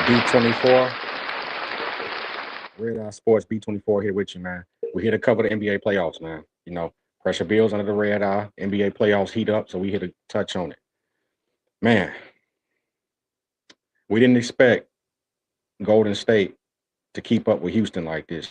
B24, Red Eye Sports B24 here with you, man. We're here to cover the NBA playoffs, man. Pressure bills under the red eye. NBA playoffs heat up, so we here to touch on it. Man, we didn't expect Golden State to keep up with Houston like this.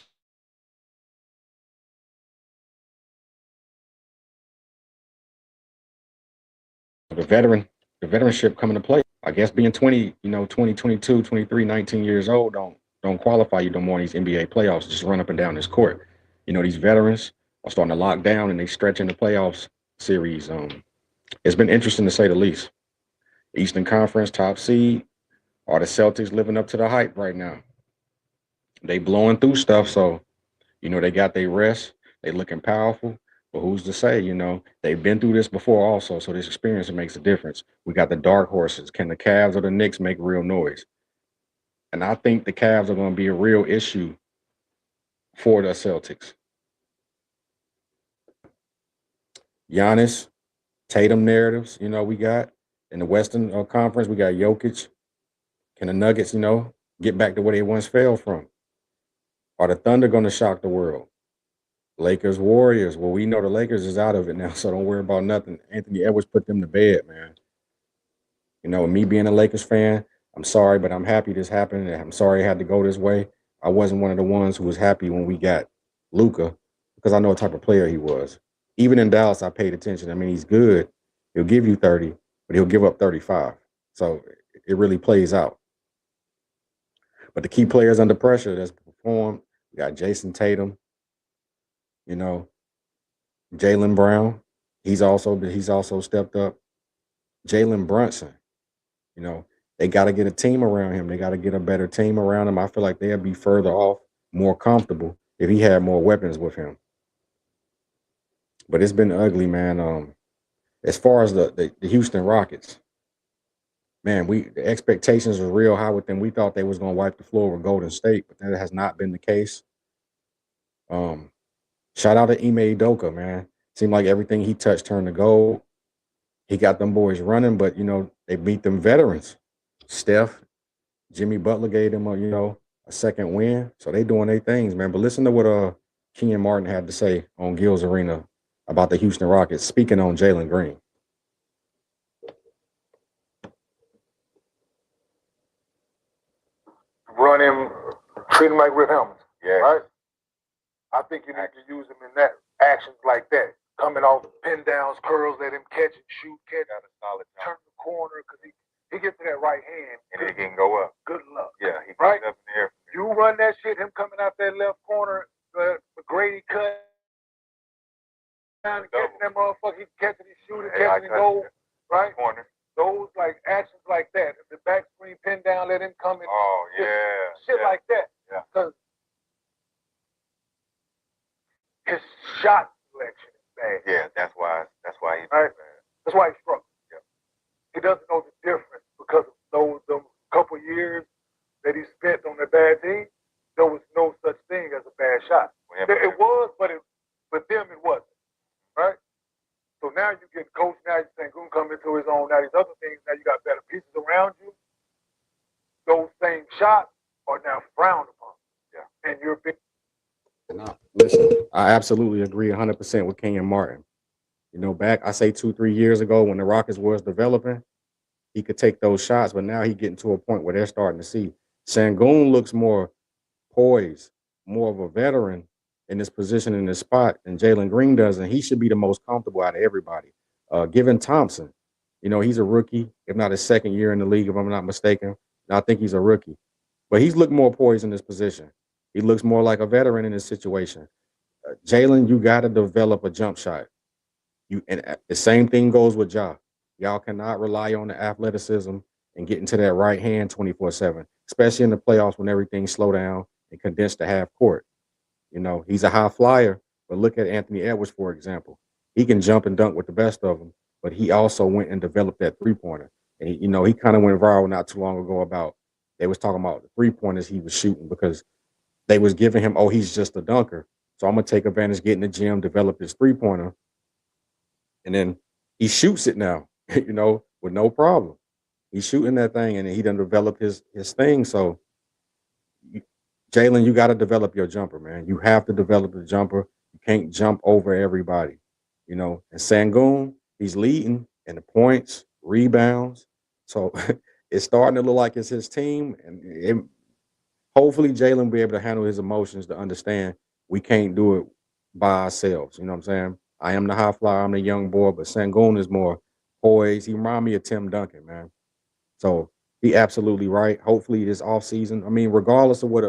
The veteranship coming to play. I guess being 20, 20, 22, 23, 19 years old don't qualify you no more in these NBA playoffs. Just run up and down this court. These veterans are starting to lock down and they stretch in the playoffs series. It's been interesting to say the least. Eastern Conference top seed. Are the Celtics living up to the hype right now? They blowing through stuff, so they got their rest. They looking powerful. But who's to say, they've been through this before also, so this experience makes a difference. We got the dark horses. Can the Cavs or the Knicks make real noise? And I think the Cavs are going to be a real issue for the Celtics. Giannis, Tatum narratives, we got in the Western Conference, we got Jokic. Can the Nuggets, get back to where they once fell from? Are the Thunder going to shock the world? Lakers, Warriors. Well, we know the Lakers is out of it now, so don't worry about nothing. Anthony Edwards put them to bed, man. Me being a Lakers fan, I'm sorry, but I'm happy this happened. I'm sorry it had to go this way. I wasn't one of the ones who was happy when we got Luka because I know what type of player he was. Even in Dallas, I paid attention. I mean, he's good. He'll give you 30, but he'll give up 35. So it really plays out. But the key players under pressure that's performed, we got Jason Tatum, Jaylen Brown. He's also stepped up. Jalen Brunson, they got to get a team around him. They got to get a better team around him. I feel like they'll be further off, more comfortable if he had more weapons with him. But it's been ugly, man. As far as the Houston Rockets, man, the expectations were real high with them. We thought they was going to wipe the floor with Golden State, but that has not been the case. Shout out to Ime Udoka, man. Seemed like everything he touched turned to gold. He got them boys running, but, they beat them veterans. Steph, Jimmy Butler gave them a second win. So they doing their things, man. But listen to what Kenyon Martin had to say on Gil's Arena about the Houston Rockets, speaking on Jalen Green. Run him, treat him like Rip Helmets, right? I think you need to use him in that actions like that. Coming off pin downs, curls, let him catch and shoot, turn the corner, because he gets to that right hand. And he can go up. Good luck. Yeah, he right? Up in the air. You run that shit, him coming out that left corner, McGrady cut, down and catching that motherfucker, he catch it, he shoot it, catch it and go, right? Corner. Those actions like that. If the back screen pin down, let him come in. Oh, yeah. Shit like that. Yeah. Because his shot selection is bad. Yeah, that's why he's right. Bad. That's why he's struggling. Yeah. He doesn't know the difference because of those couple years that he spent on the bad team. There was no such thing as a bad shot. It was, but them it wasn't. Right? So now you get coach, now you're saying Goon come into his own, now these other things, now you got better pieces around you. Those same shots are now frowned upon. Yeah. And you're big. No, listen, I absolutely agree 100% with Kenyon Martin. Back, I say 2-3 years ago when the Rockets was developing, he could take those shots, but now he's getting to a point where they're starting to see Sengun looks more poised, more of a veteran in this position, in this spot, than Jalen Green does, and he should be the most comfortable out of everybody. Given Thompson, he's a rookie, if not his second year in the league, if I'm not mistaken. I think he's a rookie. But he's looked more poised in this position. He looks more like a veteran in this situation. Jalen, you got to develop a jump shot. And the same thing goes with Ja. Y'all cannot rely on the athleticism and get into that right hand 24/7, especially in the playoffs when everything slow down and condense to half court. He's a high flyer, but look at Anthony Edwards, for example. He can jump and dunk with the best of them, but he also went and developed that three-pointer. And, he kind of went viral not too long ago about, they was talking about the three-pointers he was shooting because they was giving him, oh, he's just a dunker. So I'm going to take advantage, get in the gym, develop his three-pointer. And then he shoots it now, with no problem. He's shooting that thing, and he done developed his thing. So, Jalen, you got to develop your jumper, man. You have to develop the jumper. You can't jump over everybody, you know. And Sangoon, he's leading in the points, rebounds. So it's starting to look like it's his team, and hopefully Jalen will be able to handle his emotions to understand we can't do it by ourselves. You know what I'm saying? I am the high flyer, I'm the young boy, but Sangoon is more poised. He remind me of Tim Duncan, man. So he absolutely right. Hopefully this offseason, I mean, regardless of what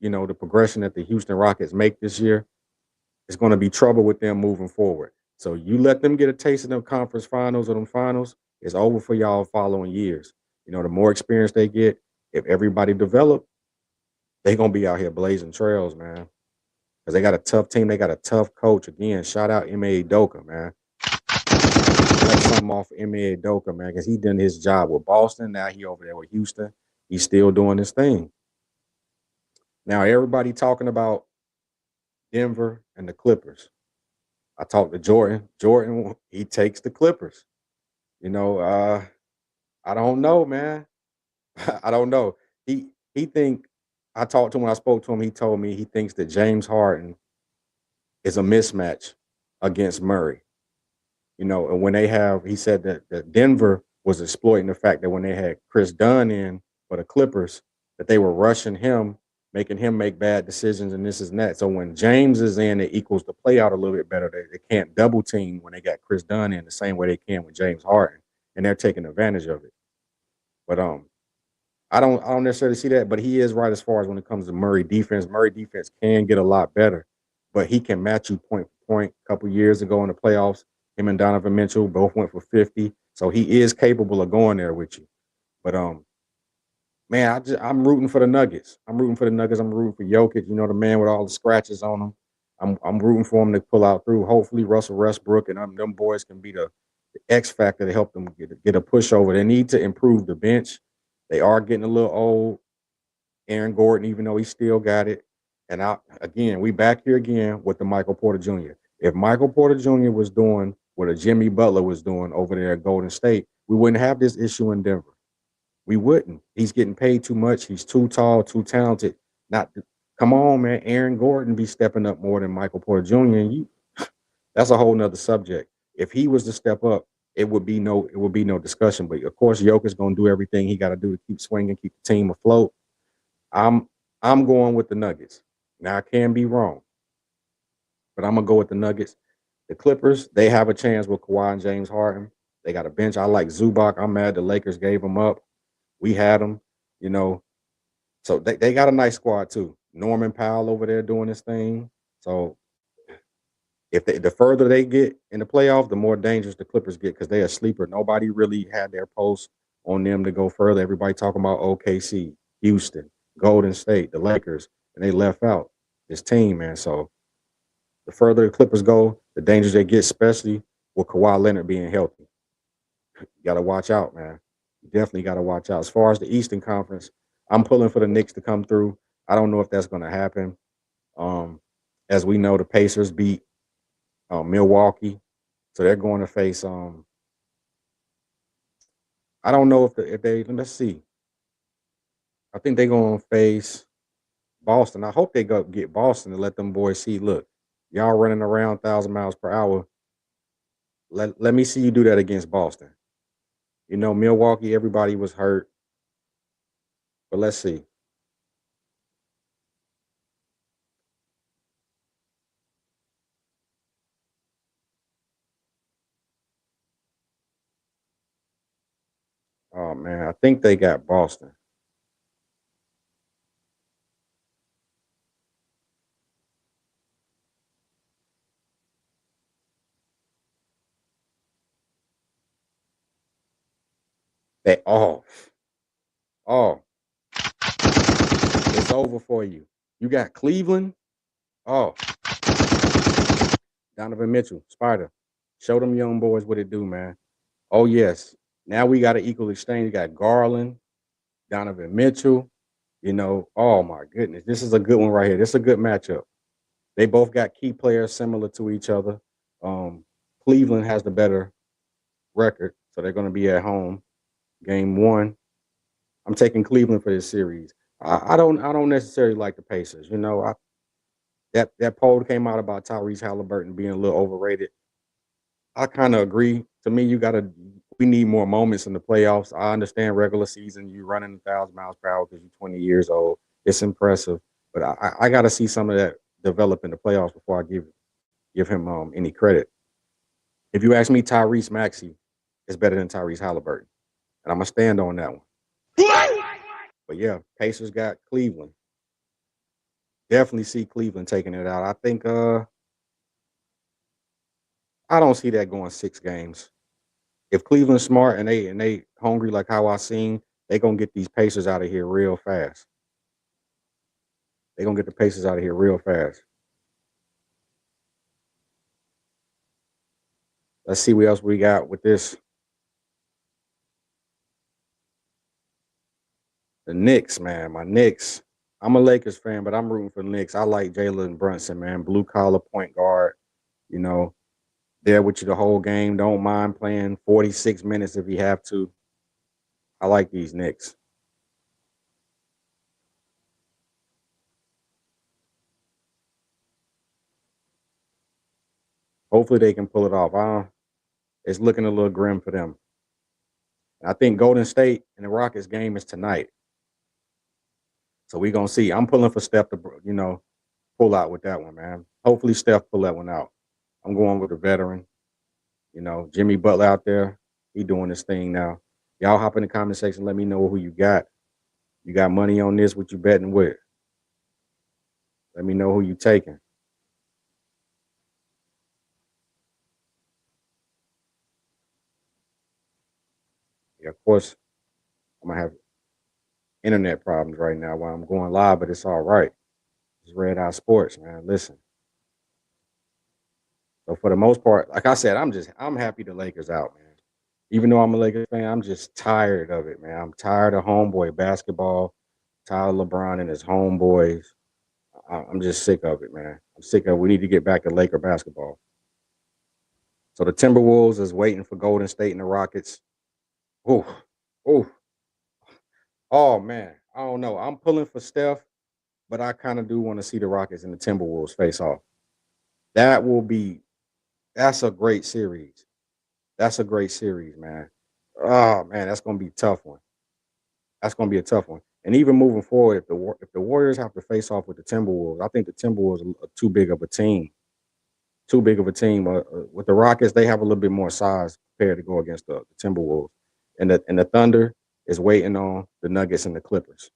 the progression that the Houston Rockets make this year, it's going to be trouble with them moving forward. So you let them get a taste of them conference finals or them finals, it's over for y'all following years. You know, the more experience they get, if everybody develop, they gonna be out here blazing trails, man. Because they got a tough team, they got a tough coach. Again, shout out M.A. Doka, man. Let something off M.A. Doka, man, because he done his job with Boston. Now he over there with Houston. He's still doing his thing. Now everybody talking about Denver and the Clippers. I talked to Jordan. Jordan, he takes the Clippers. You know, I don't know, man. I don't know. He think I talked to him when I spoke to him. He told me he thinks that James Harden is a mismatch against Murray. You know, and when he said that Denver was exploiting the fact that when they had Chris Dunn in for the Clippers, that they were rushing him, making him make bad decisions and this and that. So when James is in, it equals the play out a little bit better. They can't double team when they got Chris Dunn in the same way they can with James Harden, and they're taking advantage of it. But I don't necessarily see that, but he is right as far as when it comes to Murray defense. Murray defense can get a lot better, but he can match you point for point. A couple years ago in the playoffs, him and Donovan Mitchell both went for 50, so he is capable of going there with you. But man, I'm rooting for the Nuggets. I'm rooting for the Nuggets. I'm rooting for Jokic. You know, the man with all the scratches on him. I'm rooting for him to pull out through. Hopefully, Russell Westbrook and them boys can be the X factor to help them get a pushover. They need to improve the bench. They are getting a little old. Aaron Gordon, even though he still got it. And we back here again with the Michael Porter Jr. If Michael Porter Jr. was doing what a Jimmy Butler was doing over there at Golden State, we wouldn't have this issue in Denver. We wouldn't. He's getting paid too much. He's too tall, too talented. Come on, man. Aaron Gordon be stepping up more than Michael Porter Jr. And that's a whole nother subject. If he was to step up, it would be no discussion. But of course, Jokic's gonna do everything he got to do to keep swinging, keep the team afloat. I'm going with the Nuggets. Now I can be wrong, but I'm gonna go with the Nuggets. The Clippers, they have a chance with Kawhi and James Harden. They got a bench. I like Zubac. I'm mad the Lakers gave him up. We had him, you know. So they got a nice squad too. Norman Powell over there doing his thing. So if the further they get in the playoff, the more dangerous the Clippers get because they're a sleeper. Nobody really had their post on them to go further. Everybody talking about OKC, Houston, Golden State, the Lakers, and they left out this team, man. So the further the Clippers go, the dangers they get, especially with Kawhi Leonard being healthy. You got to watch out, man. You definitely got to watch out. As far as the Eastern Conference, I'm pulling for the Knicks to come through. I don't know if that's going to happen. As we know, the Pacers beat Milwaukee, so they're going to face. I don't know if they let's see. I think they're going to face Boston. I hope they go get Boston and let them boys see. Look, y'all running around 1,000 miles per hour. Let me see you do that against Boston. You know, Milwaukee, everybody was hurt, but let's see. Oh man, I think they got Boston. They oh, it's over for you. You got Cleveland. Oh, Donovan Mitchell, Spider. Show them young boys what it do, man. Oh yes. Now we got an equal exchange. You got Garland, Donovan Mitchell. You know, oh my goodness, this is a good one right here. This is a good matchup. They both got key players similar to each other. Cleveland has the better record, so they're going to be at home. Game 1. I'm taking Cleveland for this series. I don't necessarily like the Pacers. You know, that poll came out about Tyrese Halliburton being a little overrated. I kind of agree. To me, we need more moments in the playoffs. I understand regular season, you running 1,000 miles per hour because you're 20 years old. It's impressive, but I got to see some of that develop in the playoffs before I give him any credit. If you ask me, Tyrese Maxey is better than Tyrese Halliburton, and I'm gonna stand on that one. But yeah, Pacers got Cleveland. Definitely see Cleveland taking it out. I think I don't see that going 6 games. If Cleveland's smart and they hungry like how I seen, they gonna get these Pacers out of here real fast. They gonna get the Pacers out of here real fast. Let's see what else we got with this. The Knicks, man. My Knicks. I'm a Lakers fan, but I'm rooting for the Knicks. I like Jalen Brunson, man. Blue collar point guard. You know, there with you the whole game. Don't mind playing 46 minutes if you have to. I like these Knicks. Hopefully they can pull it off. It's looking a little grim for them. I think Golden State and the Rockets game is tonight. So we're gonna see. I'm pulling for Steph to, pull out with that one, man. Hopefully Steph pull that one out. I'm going with a veteran. Jimmy Butler out there. He doing this thing now. Y'all hop in the comment section. Let me know who you got. You got money on this? What you betting with? Let me know who you taking. Yeah, of course, I'm gonna have internet problems right now while I'm going live, but it's all right. It's Red Eye Sports, man. Listen. So for the most part, like I said, I'm happy the Lakers out, man. Even though I'm a Lakers fan, I'm just tired of it, man. I'm tired of homeboy basketball, tired of LeBron and his homeboys. I'm just sick of it, man. I'm sick of it. We need to get back to Laker basketball. So the Timberwolves is waiting for Golden State and the Rockets. Oh, oh, oh man. I don't know. I'm pulling for Steph, but I kind of do want to see the Rockets and the Timberwolves face off. That's a great series. That's a great series, man. Oh man, that's gonna be a tough one. That's gonna be a tough one. And even moving forward, if the Warriors have to face off with the Timberwolves, I think the Timberwolves are too big of a team. Too big of a team. With the Rockets, they have a little bit more size prepared to go against the Timberwolves. And the Thunder is waiting on the Nuggets and the Clippers.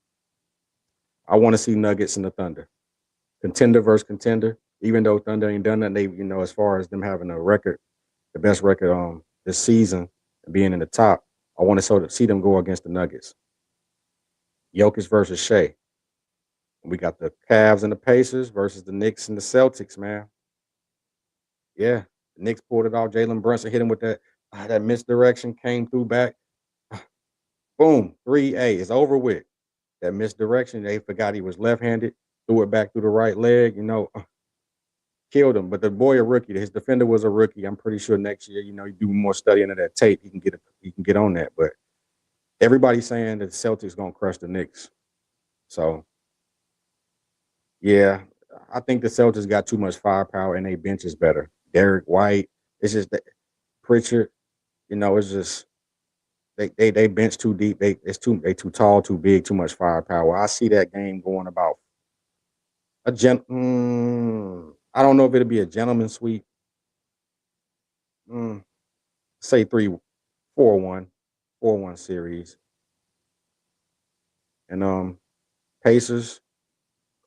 I want to see Nuggets and the Thunder. Contender versus contender. Even though Thunder ain't done that, as far as them having a record, the best record this season and being in the top, I want to sort of see them go against the Nuggets. Jokic versus Shea. We got the Cavs and the Pacers versus the Knicks and the Celtics, man. Yeah, the Knicks pulled it off. Jalen Brunson hit him with that misdirection, came through back. Boom, 3A. It's over with. That misdirection, they forgot he was left-handed, threw it back through the right leg, killed him. But the boy a rookie. His defender was a rookie. I'm pretty sure next year, you do more studying of that tape, he can get on that. But everybody's saying that the Celtics gonna crush the Knicks. So yeah, I think the Celtics got too much firepower and their bench is better. Derek White, it's just that Pritchard, it's just they bench too deep. They too tall, too big, too much firepower. I see that game going about I don't know if it'll be a gentleman sweep. Say 3-4-1, 4-1 series. And Pacers,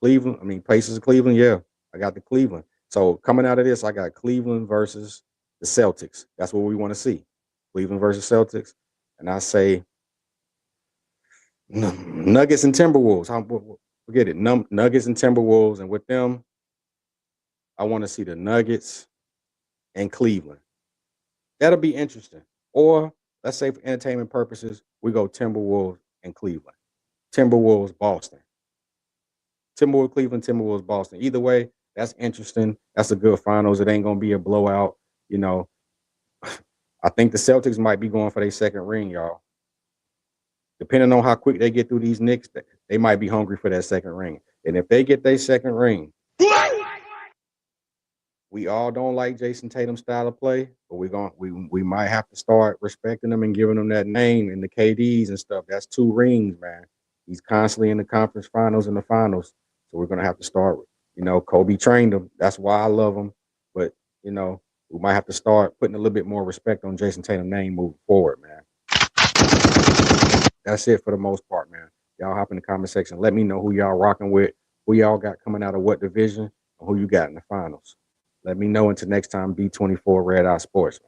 Pacers, Cleveland. Yeah, I got the Cleveland. So coming out of this, I got Cleveland versus the Celtics. That's what we want to see. Cleveland versus Celtics. And I say Nuggets and Timberwolves. Forget it. Nuggets and Timberwolves. And with them, I want to see the Nuggets and Cleveland. That'll be interesting. Or let's say for entertainment purposes, we go Timberwolves and Cleveland. Timberwolves, Boston. Timberwolves, Cleveland, Timberwolves, Boston. Either way, that's interesting. That's a good finals. It ain't gonna be a blowout. I think the Celtics might be going for their second ring, y'all. depending on how quick they get through these Knicks, they might be hungry for that second ring. And if they get their second ring, we all don't like Jason Tatum's style of play, but we might have to start respecting him and giving him that name and the KDs and stuff. That's 2 rings, man. He's constantly in the conference finals and the finals. So we're gonna have to start with, Kobe trained him. That's why I love him. But we might have to start putting a little bit more respect on Jason Tatum's name moving forward, man. That's it for the most part, man. Y'all hop in the comment section. Let me know who y'all rocking with, who y'all got coming out of what division, and who you got in the finals. Let me know until next time, B24 Red Eye Sports.